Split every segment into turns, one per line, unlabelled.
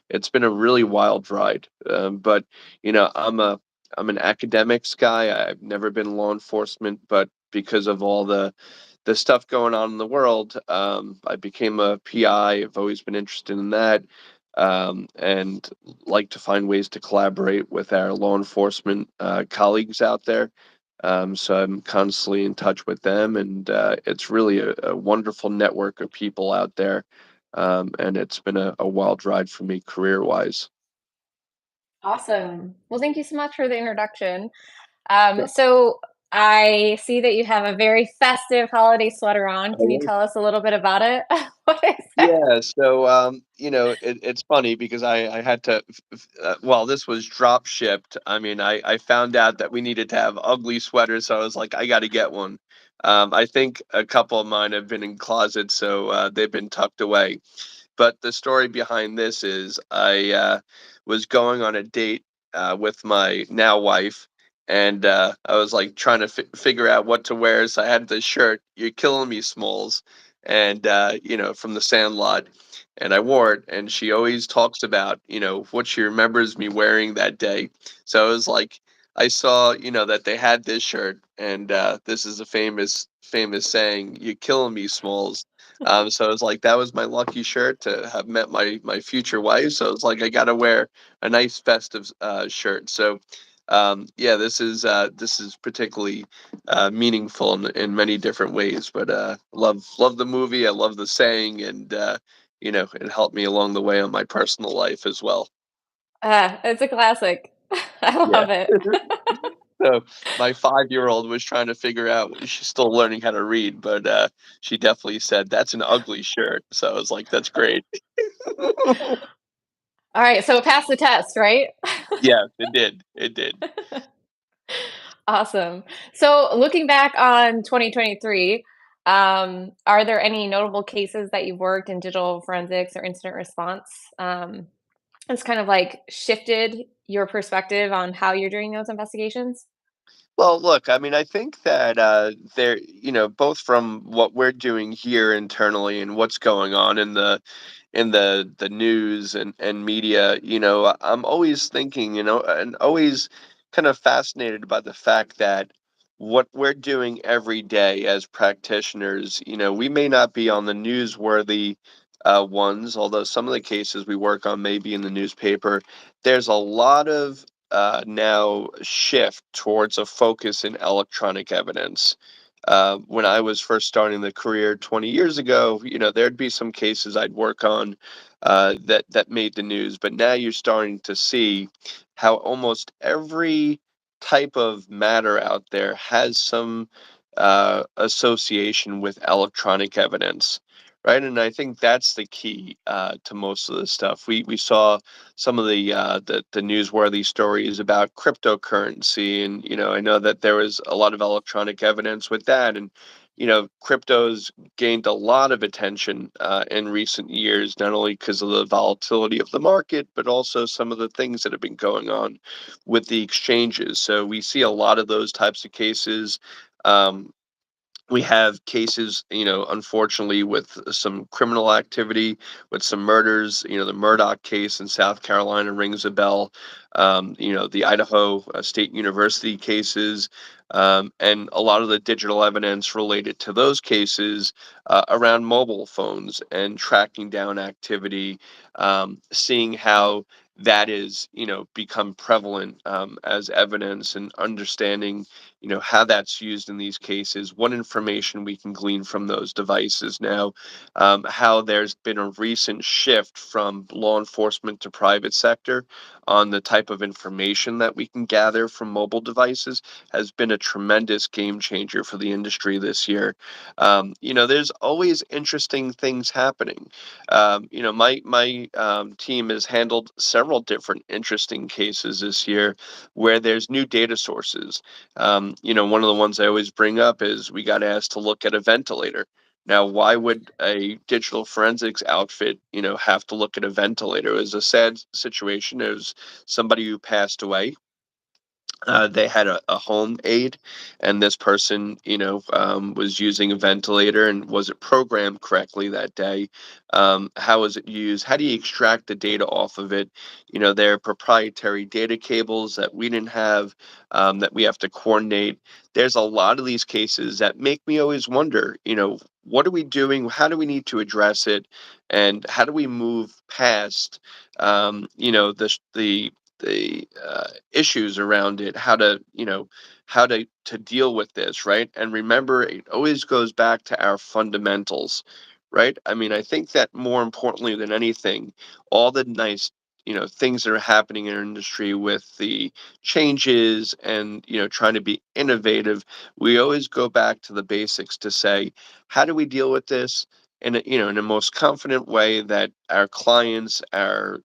it's been a really wild ride. But I'm an academics guy. I've never been law enforcement, but because of all the stuff going on in the world, I became a PI. I've always been interested in that, and like to find ways to collaborate with our law enforcement colleagues out there. So I'm constantly in touch with them, and it's really a wonderful network of people out there. And it's been a wild ride for me career wise.
Awesome. Well, thank you so much for the introduction. So I see that you have a very festive holiday sweater on. Can you tell us a little bit about it? What is it?
Yeah, so it's funny because I had to well, this was drop shipped. I mean, I found out that we needed to have ugly sweaters, so I was like, I got to get one. I think a couple of mine have been in closets, so they've been tucked away. But the story behind this is I was going on a date with my now wife, and I was like trying to figure out what to wear. So I had this shirt, "You're Killing Me, Smalls," and from the Sandlot, and I wore it. And she always talks about what she remembers me wearing that day. So I was like, I saw that they had this shirt, and this is a famous saying, "You're killing me, Smalls." So I was like, that was my lucky shirt to have met my future wife. So it's like I got to wear a nice festive shirt. So yeah, this is particularly meaningful in many different ways. But love the movie. I love the saying, and it helped me along the way on my personal life as well.
It's a classic. I
Yeah.
love it.
So my 5-year-old was trying to figure out. She's still learning how to read, but she definitely said that's an ugly shirt. So I was like, that's great.
All right, so it passed the test, right?
Yeah, it did. It did.
Awesome. So looking back on 2023, are there any notable cases that you've worked in digital forensics or incident response? It's kind of like shifted your perspective on how you're doing those investigations?
Well, look, I mean, I think that both from what we're doing here internally and what's going on in the news and media, I'm always thinking, and always kind of fascinated by the fact that what we're doing every day as practitioners, we may not be on the newsworthy ones, although some of the cases we work on may be in the newspaper. There's a lot of now shift towards a focus in electronic evidence. When I was first starting the career 20 years ago, there'd be some cases I'd work on that made the news, but now you're starting to see how almost every type of matter out there has some association with electronic evidence. Right, and I think that's the key to most of the stuff. We saw some of the newsworthy stories about cryptocurrency, and I know that there was a lot of electronic evidence with that, and crypto's gained a lot of attention in recent years, not only because of the volatility of the market, but also some of the things that have been going on with the exchanges. So we see a lot of those types of cases. Um, we have cases, unfortunately, with some criminal activity, with some murders. The Murdoch case in South Carolina rings a bell. The Idaho State University cases, and a lot of the digital evidence related to those cases around mobile phones and tracking down activity, seeing how that is, become prevalent as evidence and understanding how that's used in these cases, what information we can glean from those devices now, how there's been a recent shift from law enforcement to private sector on the type of information that we can gather from mobile devices has been a tremendous game changer for the industry this year. There's always interesting things happening. My team has handled several different interesting cases this year where there's new data sources. One of the ones I always bring up is we got asked to look at a ventilator. Now, why would a digital forensics outfit, have to look at a ventilator? It was a sad situation. It was somebody who passed away, They had a home aide, and this person, was using a ventilator and was it programmed correctly that day? How was it used? How do you extract the data off of it? There are proprietary data cables that we didn't have, that we have to coordinate. There's a lot of these cases that make me always wonder, what are we doing? How do we need to address it? And how do we move past, the issues around it, how to deal with this, right? And remember, it always goes back to our fundamentals, right? I mean, I think that more importantly than anything, all the nice things that are happening in our industry with the changes and trying to be innovative, we always go back to the basics to say, how do we deal with this in a most confident way that our clients, our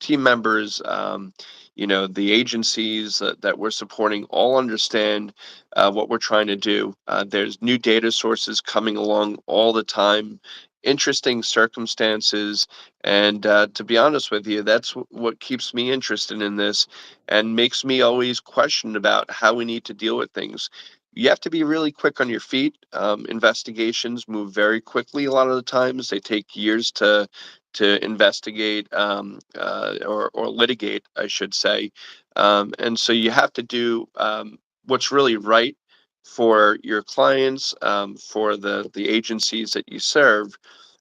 team members, the agencies that we're supporting all understand what we're trying to do. There's new data sources coming along all the time, interesting circumstances, and to be honest with you, that's what keeps me interested in this and makes me always question about how we need to deal with things. You have to be really quick on your feet. Investigations move very quickly a lot of the times. They take years to investigate, or litigate, I should say. And so you have to do what's really right for your clients, for the agencies that you serve,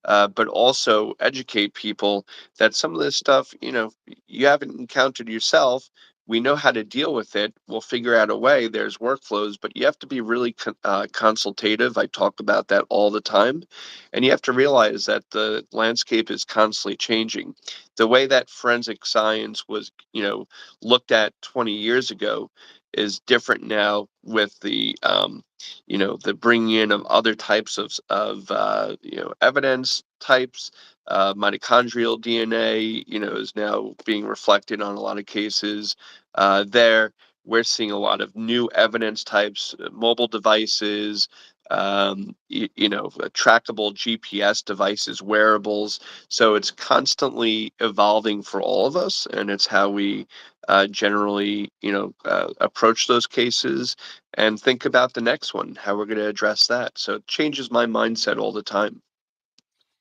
but also educate people that some of this stuff, you haven't encountered yourself. We know how to deal with it. We'll figure out a way. There's workflows, but you have to be really consultative. I talk about that all the time. And you have to realize that the landscape is constantly changing. The way that forensic science was, looked at 20 years ago is different now with the bringing in of other types of evidence types. Mitochondrial DNA, is now being reflected on a lot of cases. There, we're seeing a lot of new evidence types, mobile devices, trackable GPS devices, wearables. So it's constantly evolving for all of us, and it's how we generally, approach those cases and think about the next one, how we're going to address that. So it changes my mindset all the time.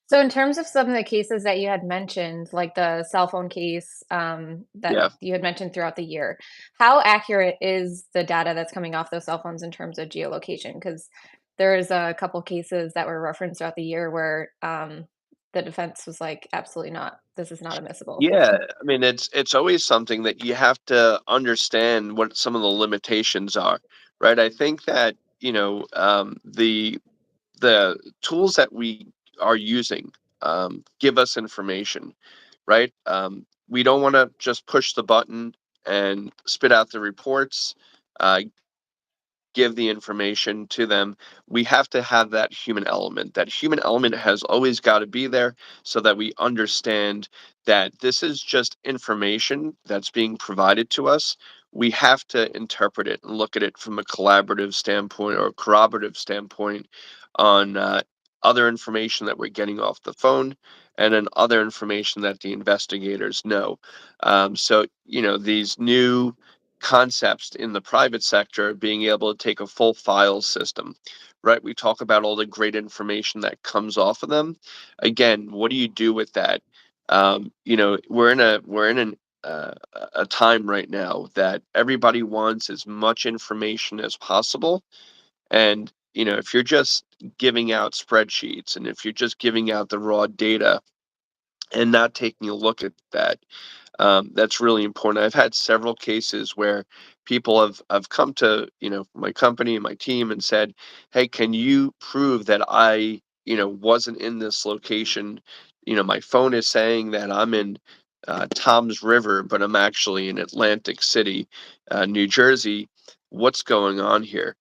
So in terms of some of the cases that you had mentioned, like the cell phone case, that
Yeah.
you had mentioned throughout the year, how accurate is the data that's coming off those cell phones in terms of geolocation? Because there's a couple cases that were referenced throughout the year where the defense was like, absolutely not. This is not admissible.
Yeah, I mean it's always something that you have to understand what some of the limitations are, right? I think that the tools that we are using give us information, right? We don't want to just push the button and spit out the reports. Give the information to them. We have to have that human element. That human element has always got to be there so that we understand that this is just information that's being provided to us. We have to interpret it and look at it from a collaborative standpoint or corroborative standpoint on other information that we're getting off the phone and then other information that the investigators know. So, these new concepts in the private sector being able to take a full file system, right? We talk about all the great information that comes off of them. Again, what do you do with that? We're in a time right now that everybody wants as much information as possible, and if you're just giving out spreadsheets and if you're just giving out the raw data and not taking a look at that, that's really important. I've had several cases where people have come to my company and my team and said, "Hey, can you prove that I wasn't in this location? My phone is saying that I'm in Tom's River, but I'm actually in Atlantic City, New Jersey. What's going on here?"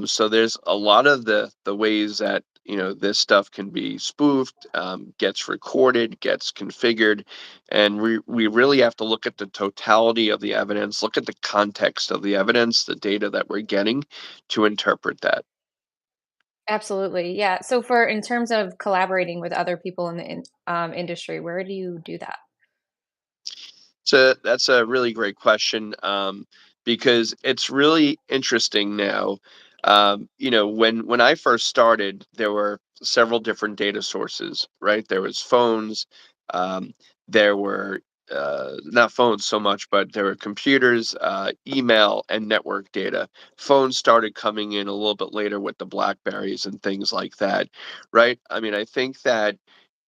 So there's a lot of the ways that this stuff can be spoofed, gets recorded, gets configured, and we really have to look at the totality of the evidence, look at the context of the evidence, the data that we're getting to interpret that.
Absolutely. Yeah. So for in terms of collaborating with other people in the industry, where do you do that?
So that's a really great question. because it's really interesting now. When I first started, there were several different data sources, right? There was phones, um, there were not phones so much, but there were computers, email, and network data. Phones started coming in a little bit later with the Blackberries and things like that, right? I mean, I think that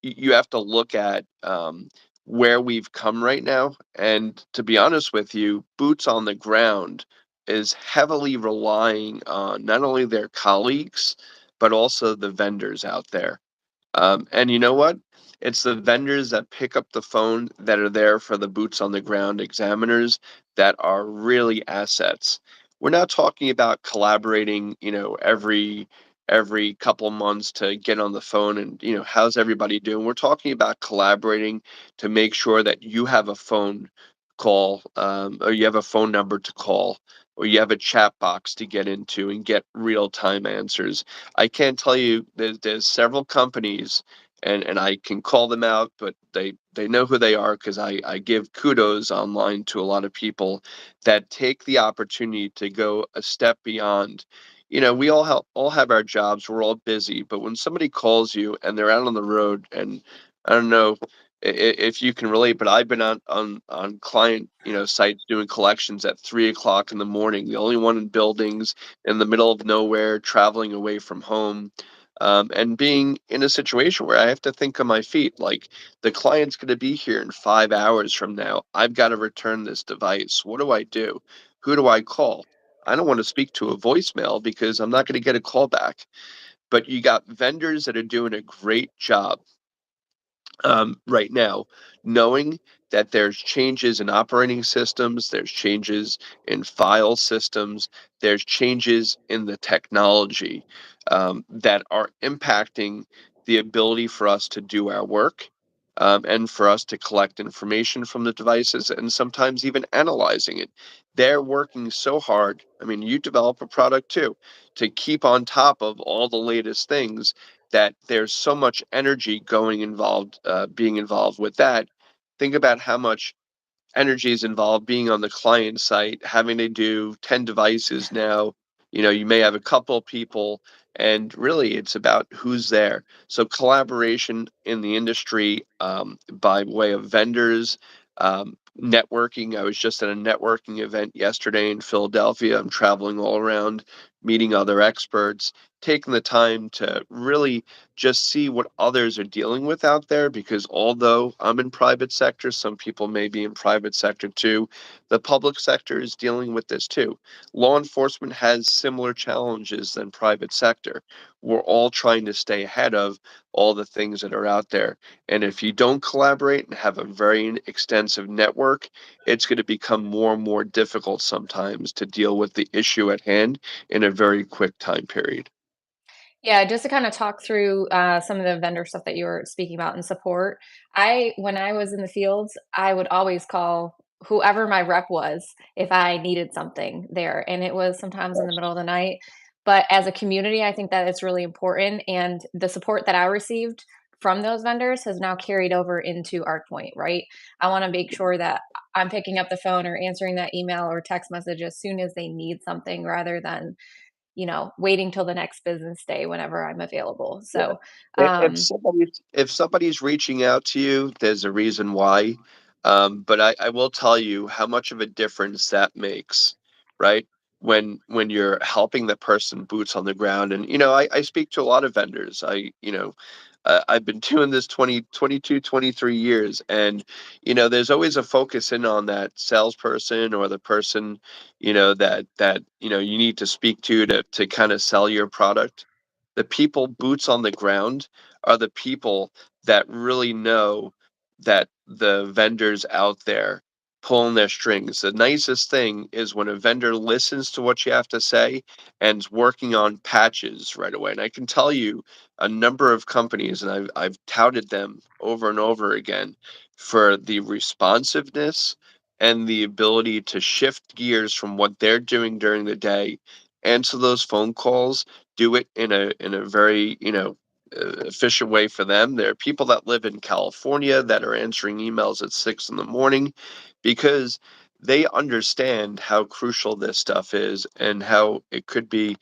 you have to look at where we've come right now. And to be honest with you, boots on the ground is heavily relying on not only their colleagues, but also the vendors out there. And you know what? It's the vendors that pick up the phone that are there for the boots on the ground examiners that are really assets. We're not talking about collaborating, every couple months to get on the phone and, how's everybody doing? We're talking about collaborating to make sure that you have a phone call, or you have a phone number to call, or you have a chat box to get into and get real time answers. I can't tell you, there's several companies, and I can call them out, but they know who they are because I give kudos online to a lot of people that take the opportunity to go a step beyond. We all have our jobs, we're all busy, but when somebody calls you and they're out on the road, and I don't know if you can relate, but I've been on client sites doing collections at 3 o'clock in the morning, the only one in buildings in the middle of nowhere, traveling away from home, and being in a situation where I have to think on my feet. Like, the client's going to be here in 5 hours from now. I've got to return this device. What do I do? Who do I call? I don't want to speak to a voicemail because I'm not going to get a call back. But you got vendors that are doing a great job right now, knowing that there's changes in operating systems, there's changes in file systems, there's changes in the technology that are impacting the ability for us to do our work, and for us to collect information from the devices and sometimes even analyzing it. They're working so hard. I mean, you develop a product too, to keep on top of all the latest things, that there's so much energy being involved with that. Think about how much energy is involved being on the client site, having to do 10 devices now. You may have a couple people, and really it's about who's there. So, collaboration in the industry, by way of vendors, networking. I was just at a networking event yesterday in Philadelphia. I'm traveling all around, meeting other experts, taking the time to really just see what others are dealing with out there, because although I'm in private sector, some people may be in private sector too. The public sector is dealing with this too. Law enforcement has similar challenges than private sector. We're all trying to stay ahead of all the things that are out there. And if you don't collaborate and have a very extensive network, it's going to become more and more difficult sometimes to deal with the issue at hand in a very quick time period.
Yeah, just to kind of talk through some of the vendor stuff that you were speaking about and support. When I was in the fields, I would always call whoever my rep was if I needed something there. And it was sometimes in the middle of the night. But as a community, I think that it's really important. And the support that I received from those vendors has now carried over into ArtPoint, right? I want to make sure that I'm picking up the phone or answering that email or text message as soon as they need something rather than waiting till the next business day whenever I'm available.
Yeah.
So,
If
um,
somebody's reaching out to you, there's a reason why. But I will tell you how much of a difference that makes, right? When you're helping the person boots on the ground. And I speak to a lot of vendors. I've been doing this 20, 22, 23 years, and there's always a focus in on that salesperson or the person, that you need to speak to kind of sell your product. The people boots on the ground are the people that really know that the vendors out there pulling their strings. The nicest thing is when a vendor listens to what you have to say and is working on patches right away. And I can tell you a number of companies, and I've touted them over and over again for the responsiveness and the ability to shift gears from what they're doing during the day, answer those phone calls, do it in a very efficient way for them. There are people that live in California that are answering emails at 6 in the morning because they understand how crucial this stuff is and how it could be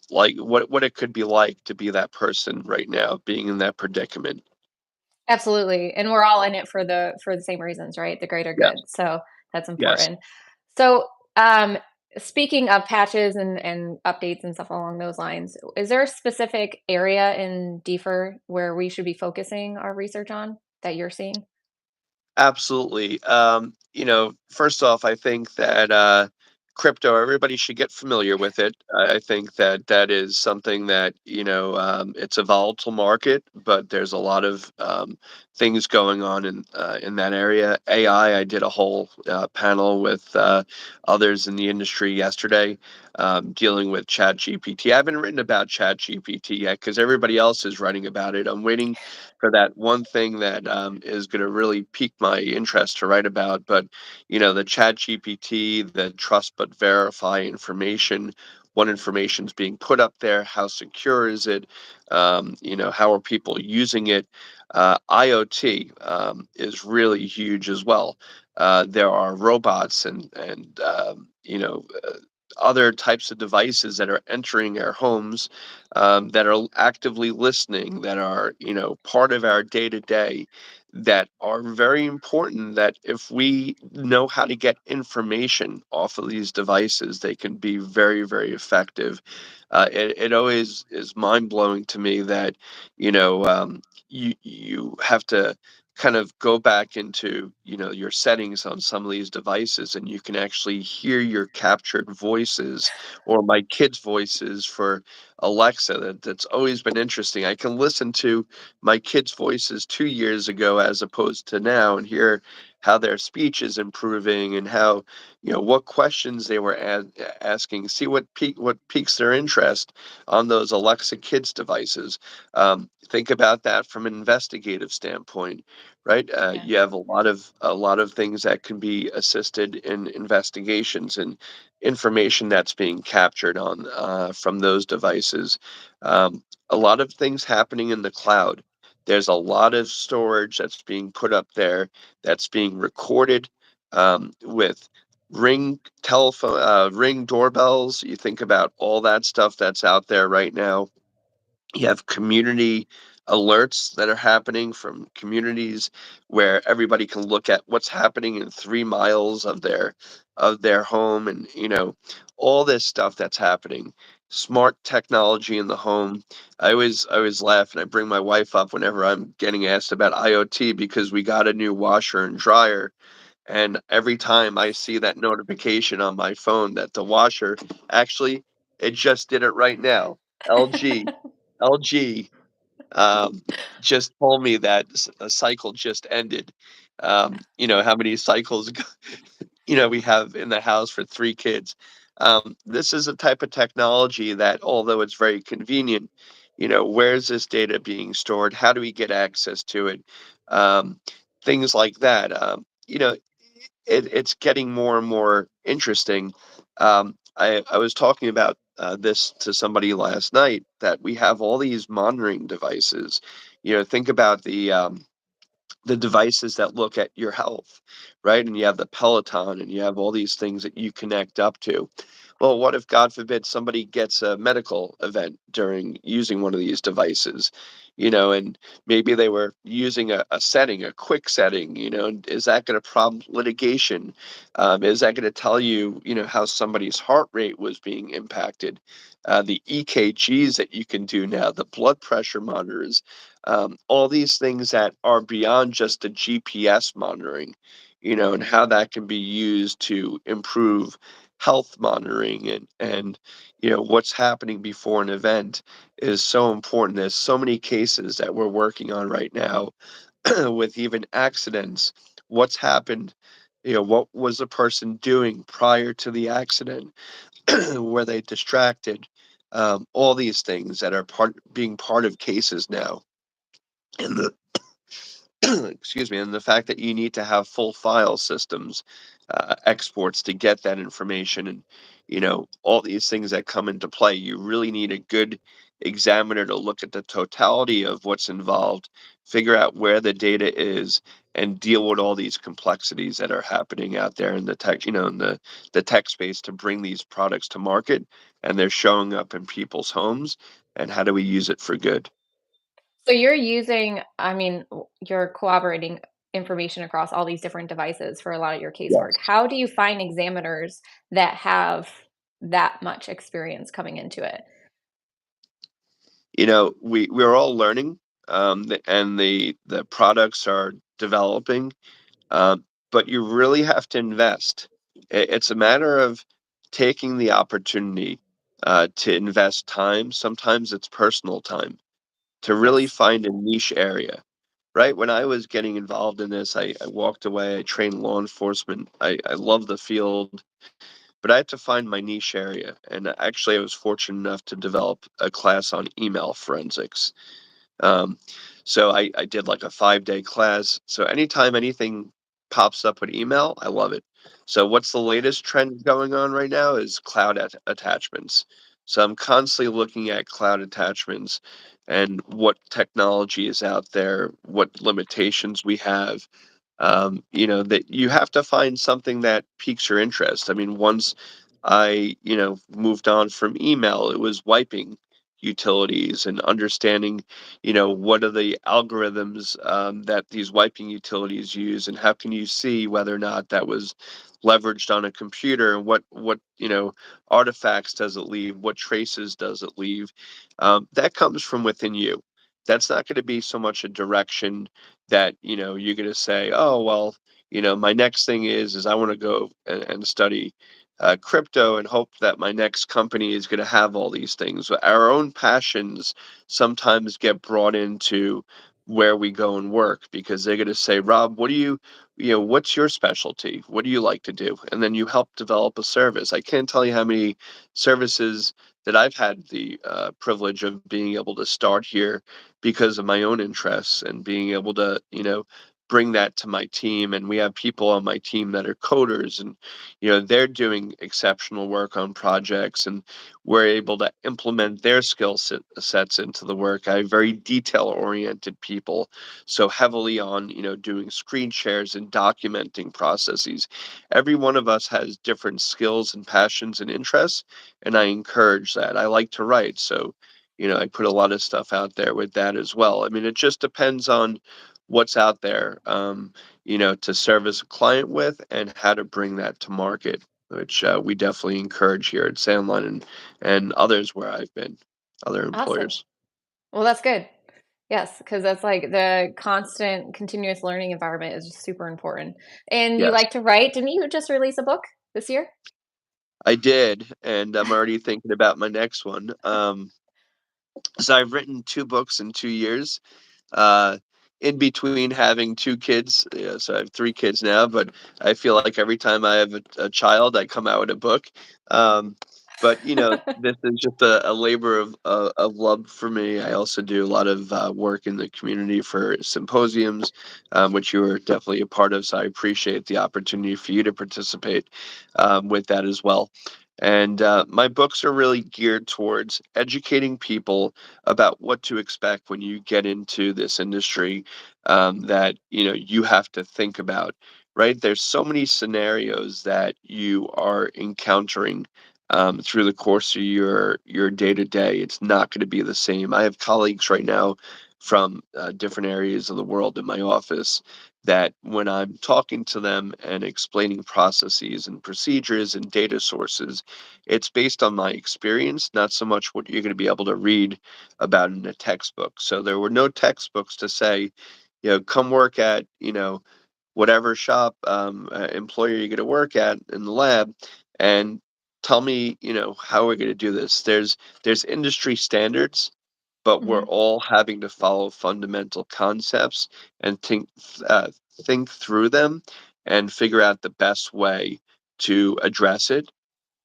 like what it could be like to be that person right now, being in that predicament.
Absolutely, and we're all in it for the same reasons, right? The greater
Yes,
good, so that's
yes.
important. So, speaking of patches and updates and stuff along those lines, is there a specific area in DFIR where we should be focusing our research on that you're seeing?
Absolutely. First off, I think that crypto, everybody should get familiar with it. I think that that is something that, it's a volatile market, but there's a lot of things going on in that area. AI, I did a whole panel with others in the industry yesterday dealing with Chat GPT. I haven't written about Chat GPT yet because everybody else is writing about it. I'm waiting for that one thing that is going to really pique my interest to write about. But the Chat GPT, the trust but verify information. What information is being put up there? How secure is it? How are people using it? IoT is really huge as well. There are robots and other types of devices that are entering our homes that are actively listening, that are, part of our day to day, that are very important. That if we know how to get information off of these devices, they can be very, very effective. It always is mind blowing to me that, you have to kind of go back into your settings on some of these devices and you can actually hear your captured voices or my kids voices for Alexa. That's always been interesting. I can listen to my kids voices 2 years ago as opposed to now and hear how their speech is improving and how what questions they were asking, see what piques their interest on those Alexa kids devices. Think about that from an investigative standpoint, right?
Yeah.
You have a lot of things that can be assisted in investigations and information that's being captured on from those devices. A lot of things happening in the cloud. There's a lot of storage that's being put up there that's being recorded with ring doorbells. You think about all that stuff that's out there right now. You have community alerts that are happening from communities where everybody can look at what's happening in 3 miles of their home, and all this stuff that's happening. Smart technology in the home. I always laugh and I bring my wife up whenever I'm getting asked about IoT because we got a new washer and dryer, and every time I see that notification on my phone that the washer, actually, it just did it right now. LG, LG um, just told me that a cycle just ended. How many cycles we have in the house for 3 kids. This is a type of technology that, although it's very convenient, where's this data being stored? How do we get access to it? Um, Things like that. It's getting more and more interesting. I was talking about this to somebody last night that we have all these monitoring devices. Think about the devices that look at your health, right? And you have the Peloton and you have all these things that you connect up to. Well, what if, God forbid, somebody gets a medical event during using one of these devices, and maybe they were using a setting, a quick setting, is that going to prompt litigation? Is that going to tell you, how somebody's heart rate was being impacted? The EKGs that you can do now, the blood pressure monitors, all these things that are beyond just the GPS monitoring, and how that can be used to improve health monitoring and what's happening before an event is so important. There's so many cases that we're working on right now with even accidents. What's happened? What was the person doing prior to the accident? Were they distracted? All these things that are being part of cases now. And the excuse me, and the fact that you need to have full file systems, exports to get that information, and all these things that come into play. You really need a good examiner to look at the totality of what's involved, figure out where the data is, and deal with all these complexities that are happening out there in the tech, in the tech space to bring these products to market, and they're showing up in people's homes, and how do we use it for good?
So you're using, I mean, you're collaborating information across all these different devices for a lot of your casework.
Yes.
How do you find examiners that have that much experience coming into it?
We're all learning, and the products are developing, but you really have to invest. It's a matter of taking the opportunity to invest time. Sometimes it's personal time to really
Yes.
find a niche area. Right when I was getting involved in this, I walked away. I trained law enforcement. I love the field, but I had to find my niche area. And actually, I was fortunate enough to develop a class on email forensics. Um, so I did like a 5-day class. So anytime anything pops up with email, I love it. So what's the latest trend going on right now is cloud attachments. So I'm constantly looking at cloud attachments and what technology is out there, what limitations we have. That you have to find something that piques your interest. I mean, once I, moved on from email, it was wiping utilities and understanding, what are the algorithms that these wiping utilities use, and how can you see whether or not that was leveraged on a computer, and what artifacts does it leave, what traces does it leave. That comes from within you. That's not going to be so much a direction that you're going to say, oh well, my next thing is I want to go and study crypto and hope that my next company is going to have all these things. Our own passions sometimes get brought into where we go and work, because they're going to say, Rob, what's your specialty? What do you like to do? And then you help develop a service. I can't tell you how many services that I've had the privilege of being able to start here because of my own interests, and being able to, bring that to my team. And we have people on my team that are coders, and they're doing exceptional work on projects, and we're able to implement their sets into the work. I have very detail oriented people, so heavily on doing screen shares and documenting processes. Every one of us has different skills and passions and interests, and I encourage that. I like to write, so I put a lot of stuff out there with that as well. I mean, it just depends on what's out there, to service a client with, and how to bring that to market, which we definitely encourage here at Sandline, and others where I've been, other
Awesome.
employers.
Well, that's good. Yes, because that's like the constant continuous learning environment is just super important. And you
Yes,
like to write. Didn't you just release a book this year?
I did, and I'm already thinking about my next one. So I've written 2 books in 2 years. uh, in between having 2 kids. Yeah, so I have 3 kids now, but I feel like every time I have a child, I come out with a book. Um, but this is just a labor of love for me. I also do a lot of work in the community for symposiums, which you are definitely a part of. So I appreciate the opportunity for you to participate with that as well. And my books are really geared towards educating people about what to expect when you get into this industry, that you have to think about. Right, there's so many scenarios that you are encountering through the course of your day to day. It's not going to be the same. I have colleagues right now from different areas of the world in my office, that when I'm talking to them and explaining processes and procedures and data sources, it's based on my experience, not so much what you're going to be able to read about in a textbook. So there were no textbooks to say, come work at, whatever shop, employer you're going to work at in the lab, and tell me, how we're going to do this. There's industry standards, but we're
Mhm.
all having to follow fundamental concepts and uh, think through them and figure out the best way to address it.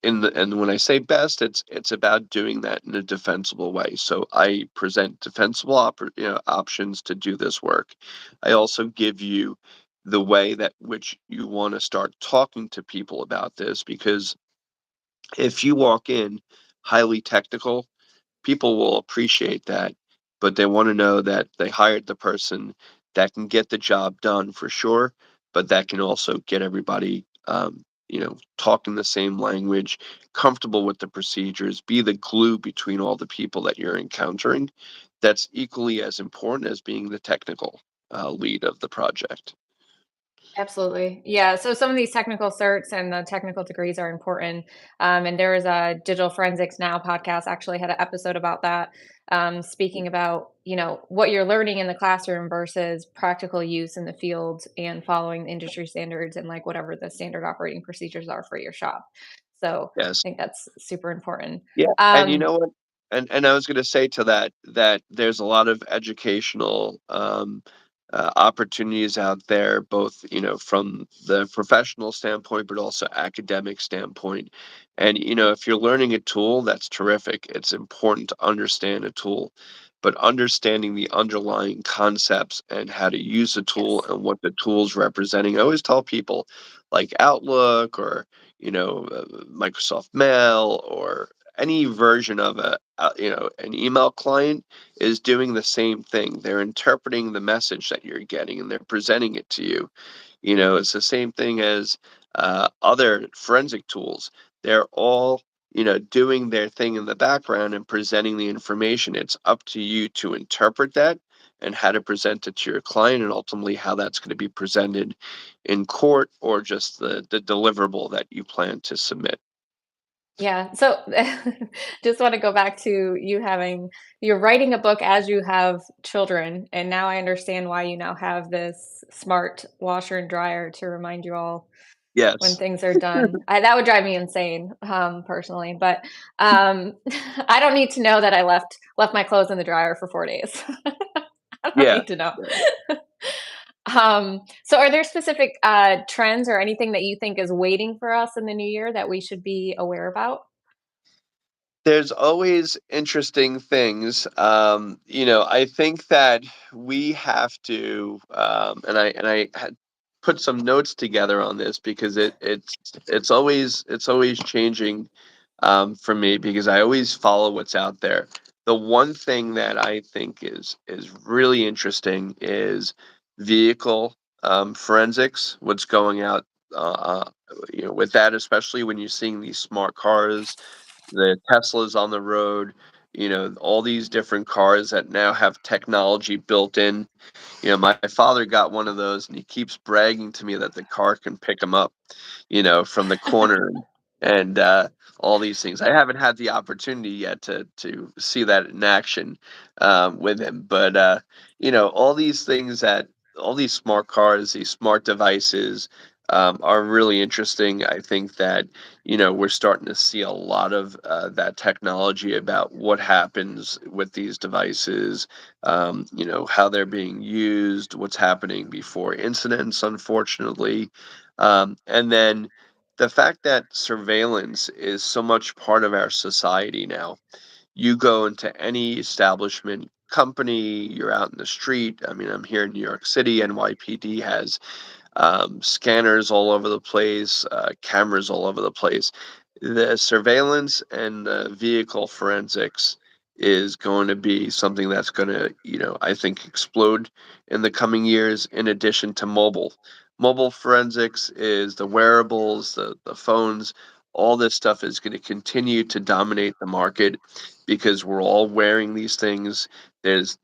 And when I say best, it's about doing that in a defensible way. So I present defensible options to do this work. I also give you the way that which you want to start talking to people about this, because if you walk in highly technical, people will appreciate that, but they want to know that they hired the person that can get the job done for sure, but that can also get everybody, talking the same language, comfortable with the procedures, be the glue between all the people that you're encountering. That's equally as important as being the technical lead of the project.
Absolutely. Yeah. So some of these technical certs and the technical degrees are important. And there was a Digital Forensics Now podcast actually had an episode about that, speaking about, what you're learning in the classroom versus practical use in the field and following the industry standards and like whatever the standard operating procedures are for your shop. So
Yes.
I think that's super important.
Yeah, and you
Um,
know what? And I was going to say to that that there's a lot of educational opportunities out there, both from the professional standpoint, but also academic standpoint. And if you're learning a tool, that's terrific. It's important to understand a tool, but understanding the underlying concepts and how to use the tool
yes.
and what the tool's representing. I always tell people, like Outlook or Microsoft Mail or any version of an email client is doing the same thing. They're interpreting the message that you're getting and they're presenting it to you. It's the same thing as other forensic tools. They're all doing their thing in the background and presenting the information. It's up to you to interpret that and how to present it to your client, and ultimately how that's going to be presented in court, or just the deliverable that you plan to submit.
Yeah. So just want to go back to you're writing a book as you have children. And now I understand why you now have this smart washer and dryer to remind you all when
Yes.
things are done. That would drive me insane, personally. But I don't need to know that I left my clothes in the dryer for 4 days. I don't
Yeah.
need to know.
Yeah.
So are there specific trends or anything that you think is waiting for us in the new year that we should be aware about?
There's always interesting things. I think that we have to, and I had put some notes together on this because it's always changing for me, because I always follow what's out there. The one thing that I think is really interesting is vehicle forensics. What's going out, with that, especially when you're seeing these smart cars, the Teslas on the road, all these different cars that now have technology built in. My father got one of those and he keeps bragging to me that the car can pick him up, from the corner, and all these things. I haven't had the opportunity yet to see that in action with him, but all these smart cars, these smart devices are really interesting. I think that we're starting to see a lot of that technology about what happens with these devices, how they're being used, what's happening before incidents, unfortunately. And then the fact that surveillance is so much part of our society now. You go into any establishment, company, you're out in the street. I mean, I'm here in New York City. NYPD has scanners all over the place, cameras all over the place. The surveillance and the vehicle forensics is going to be something that's going to, I think, explode in the coming years, in addition to mobile. Mobile forensics is the wearables, the phones, all this stuff is going to continue to dominate the market because we're all wearing these things. There's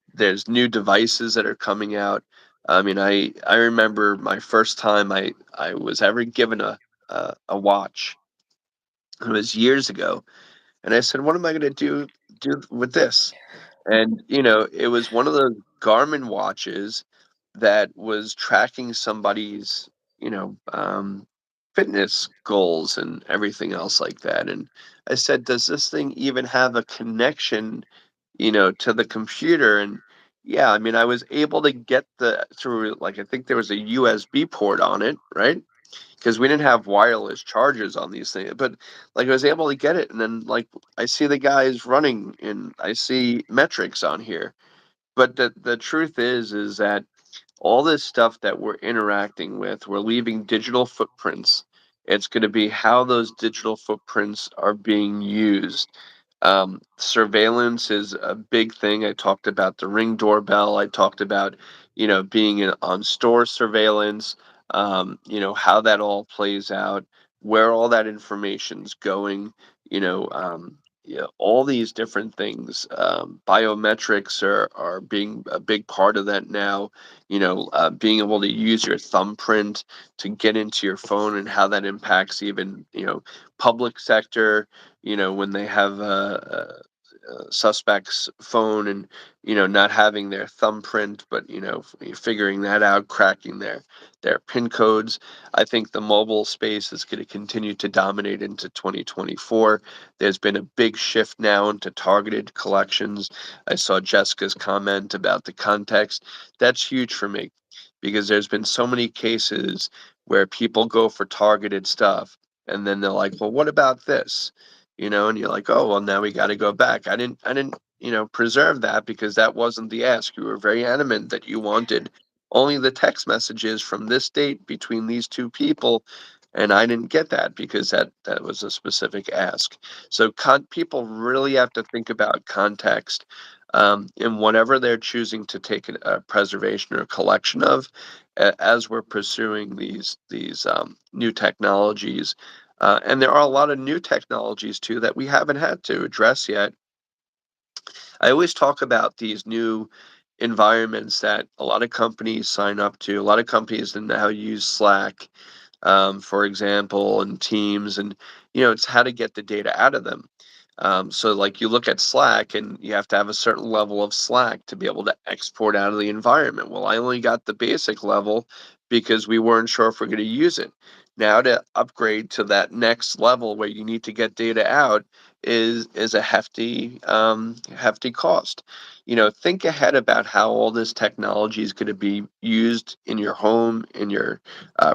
new devices that are coming out. I mean, I remember my first time I was ever given a watch. It was years ago, and I said, "What am I going to do with this?" And it was one of those Garmin watches that was tracking somebody's you know um, fitness goals and everything else like that. And I said, "Does this thing even have a connection, to the computer?" And yeah, I mean, I was able to get the through, like, I think there was a USB port on it, right? Because we didn't have wireless chargers on these things, but like I was able to get it, and then like I see the guys running, and I see metrics on here. But the truth is that all this stuff that we're interacting with, we're leaving digital footprints. It's going to be how those digital footprints are being used. Surveillance is a big thing. I talked about the Ring doorbell. I talked about, being on store surveillance, how that all plays out, where all that information's going, yeah, all these different things. Biometrics are being a big part of that now. Being able to use your thumbprint to get into your phone and how that impacts even, public sector, when they have a suspect's phone and not having their thumbprint, but figuring that out, cracking their pin codes. I think the mobile space is going to continue to dominate into 2024. There's been a big shift now into targeted collections. I saw Jessica's comment about the context. That's huge for me because there's been so many cases where people go for targeted stuff and then they're like, well, what about this? And you're like, oh, well, now we got to go back. I didn't, preserve that because that wasn't the ask. You were very adamant that you wanted only the text messages from this date between these two people. And I didn't get that because that was a specific ask. So people really have to think about context in whatever they're choosing to take a preservation or collection of, as we're pursuing these new technologies. And there are a lot of new technologies too that we haven't had to address yet. I always talk about these new environments that a lot of companies sign up to. A lot of companies now use Slack, for example, and Teams, and it's how to get the data out of them. So, like, you look at Slack, and you have to have a certain level of Slack to be able to export out of the environment. Well, I only got the basic level because we weren't sure if we're going to use it. Now, to upgrade to that next level where you need to get data out is a hefty cost. Think ahead about how all this technology is going to be used in your home, in your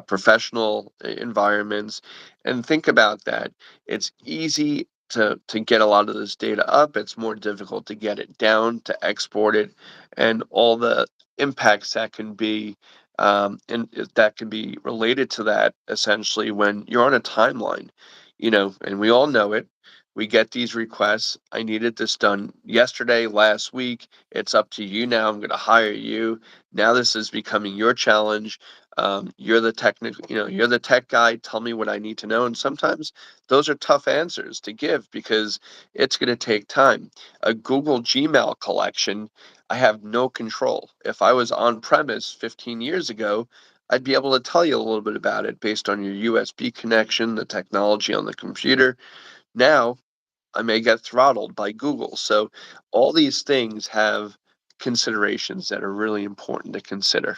professional environments, and think about that. It's easy to get a lot of this data up. It's more difficult to get it down, to export it, and all the impacts that can be. That can be related to that essentially when you're on a timeline, and we all know it. We get these requests. I needed this done yesterday, last week. It's up to you now. I'm going to hire you. Now this is becoming your challenge. You're the technical, you're the tech guy. Tell me what I need to know. And sometimes those are tough answers to give because it's going to take time. A Google Gmail collection, I have no control. If I was on premise 15 years ago, I'd be able to tell you a little bit about it based on your USB connection, the technology on the computer. Now, I may get throttled by Google. So all these things have considerations that are really important to consider.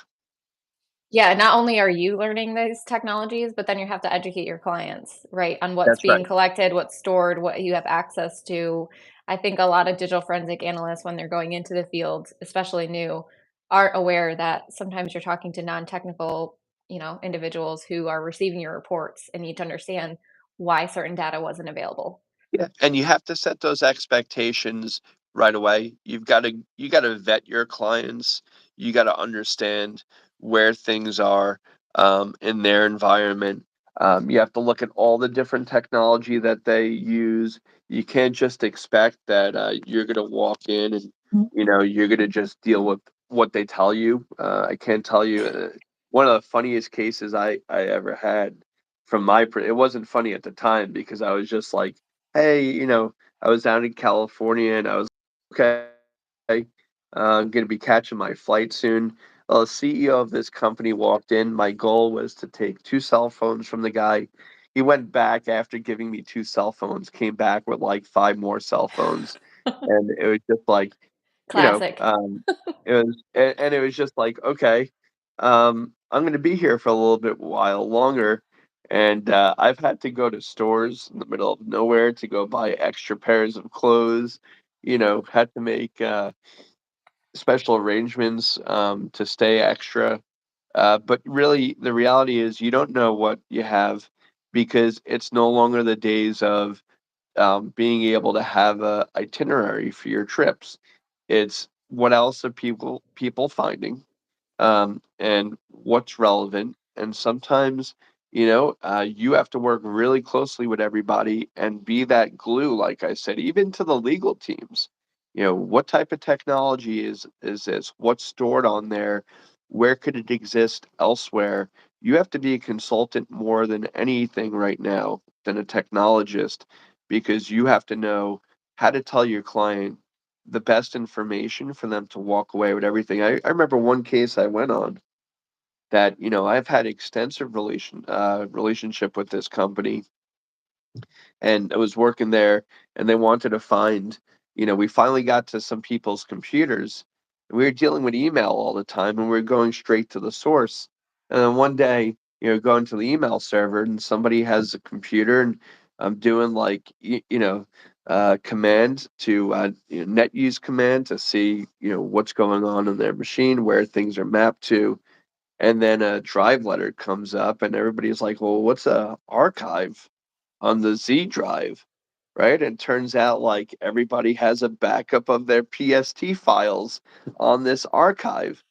Yeah, not only are you learning these technologies, but then you have to educate your clients, right, on what's
That's
being
right.
collected, what's stored, what you have access to. I think a lot of digital forensic analysts, when they're going into the field, especially new, aren't aware that sometimes you're talking to non-technical, individuals who are receiving your reports and need to understand why certain data wasn't available.
Yeah, and you have to set those expectations right away. You got to vet your clients. You got to understand where things are in their environment. You have to look at all the different technology that they use. You can't just expect that you're going to walk in and you're going to just deal with what they tell you. I can't tell you one of the funniest cases I ever had from it wasn't funny at the time because I was just like, hey, I was down in California and I was okay. I'm going to be catching my flight soon. Well, the CEO of this company walked in. My goal was to take two cell phones from the guy. He went back after giving me two cell phones, came back with like five more cell phones. And it was just like, you know,
Classic.
um, and it was just like, okay, I'm going to be here for a little bit while longer. And I've had to go to stores in the middle of nowhere to go buy extra pairs of clothes, had to make special arrangements to stay extra. But really, the reality is you don't know what you have because it's no longer the days of being able to have a itinerary for your trips. It's what else are people finding, and what's relevant. And sometimes you have to work really closely with everybody and be that glue, like I said, even to the legal teams. What type of technology is this? What's stored on there? Where could it exist elsewhere? You have to be a consultant more than anything right now than a technologist because you have to know how to tell your client the best information for them to walk away with everything. I remember one case I went on that, I've had extensive relationship with this company, and I was working there, and they wanted to find, we finally got to some people's computers, and we were dealing with email all the time, and we were going straight to the source. And then one day, going to the email server, and somebody has a computer, and I'm doing like, command to net use command to see, what's going on in their machine, where things are mapped to, and then a drive letter comes up, and everybody's like, "Well, what's a archive on the Z drive?" Right? And turns out like everybody has a backup of their PST files on this archive.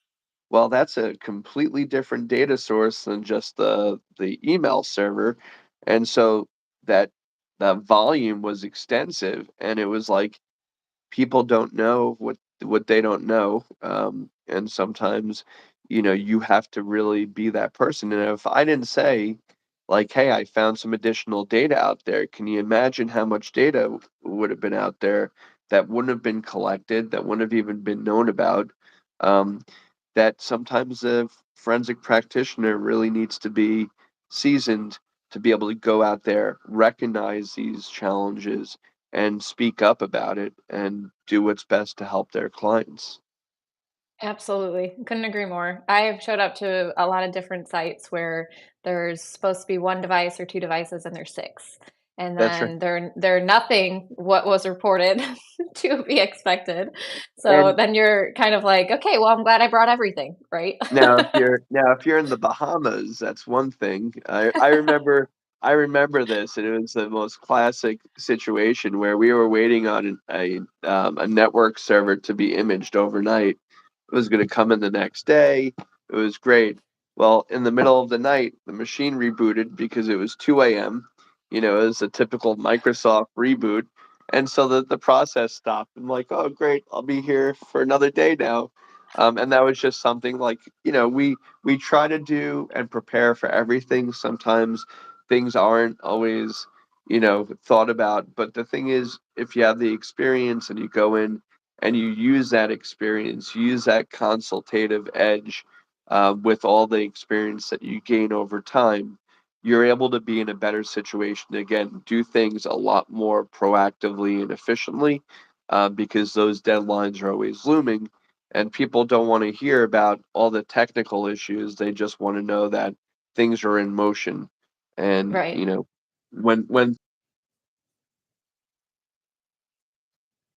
Well, that's a completely different data source than just the email server. And so that that volume was extensive, and it was like people don't know what they don't know, and sometimes you have to really be that person. And if I didn't say like, hey, I found some additional data out there, can you imagine how much data would have been out there that wouldn't have been collected, that wouldn't have even been known about? um, that sometimes a forensic practitioner really needs to be seasoned to be able to go out there, recognize these challenges, and speak up about it and do what's best to help their clients.
Absolutely. Couldn't agree more. I have showed up to a lot of different sites where there's supposed to be 1 device or 2 devices and there's 6. And
That's right.
then they're nothing what was reported to be expected. So
And
then you're kind of like, "Okay, well, I'm glad I brought everything," right?
now if you're in the Bahamas, that's one thing. I remember this, and it was the most classic situation where we were waiting on a network server to be imaged overnight. It was going to come in the next day. It was great. Well, in the middle of the night, the machine rebooted because it was 2 a.m. It was a typical Microsoft reboot. And so the process stopped. I'm like, oh, great. I'll be here for another day now. And that was just something like, we try to do and prepare for everything. Sometimes things aren't always, thought about. But the thing is, if you have the experience and you go in and you use that experience, use that consultative edge, with all the experience that you gain over time, you're able to be in a better situation. Again, do things a lot more proactively and efficiently, because those deadlines are always looming. And people don't want to hear about all the technical issues. They just want to know that things are in motion. And,
Right.
when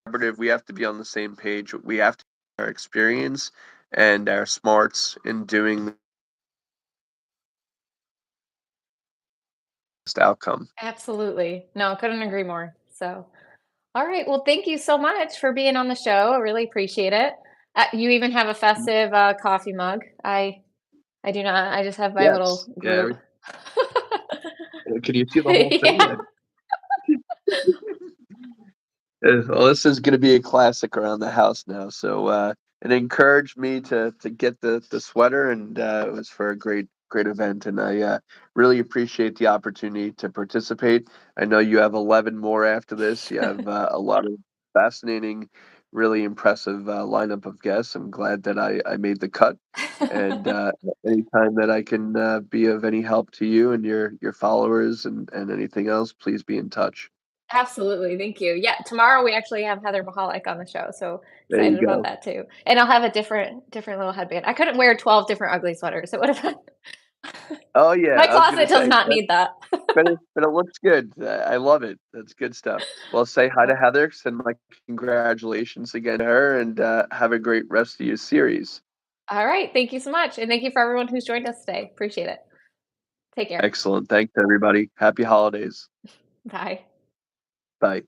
collaborative, we have to be on the same page. We have to our experience and our smarts in doing the best outcome.
Absolutely. No, couldn't agree more. So, all right. Well, thank you so much for being on the show. I really appreciate it. You even have a festive, coffee mug. I do not. I just have my
Yes.
little
Yeah.
Groot.
Can you see the whole thing?
Yeah.
Well, this is gonna be a classic around the house now. So, it encouraged me to get the sweater, and it was for a great event, and I really appreciate the opportunity to participate. I know you have 11 more after this. You have a lot of fascinating, really impressive lineup of guests. I'm glad that I made the cut, and anytime that I can be of any help to you and your followers and anything else, please be in touch.
Absolutely, thank you. Yeah, tomorrow we actually have Heather Mahalik on the show, so
There you
excited about
go.
that too. And I'll have a different little headband. I couldn't wear 12 different ugly sweaters. It would have been
Oh, yeah,
my
I was gonna
closet does
say,
not need that.
but it looks good. I love it. That's good stuff. Well, say hi to
Oh,
Heather, send my congratulations again to her, and, have a great rest of your series.
all right, thank you so much, and thank you for everyone who's joined us today. Appreciate it. Take care.
Excellent. Thanks, everybody. Happy holidays.
Bye.
Bye.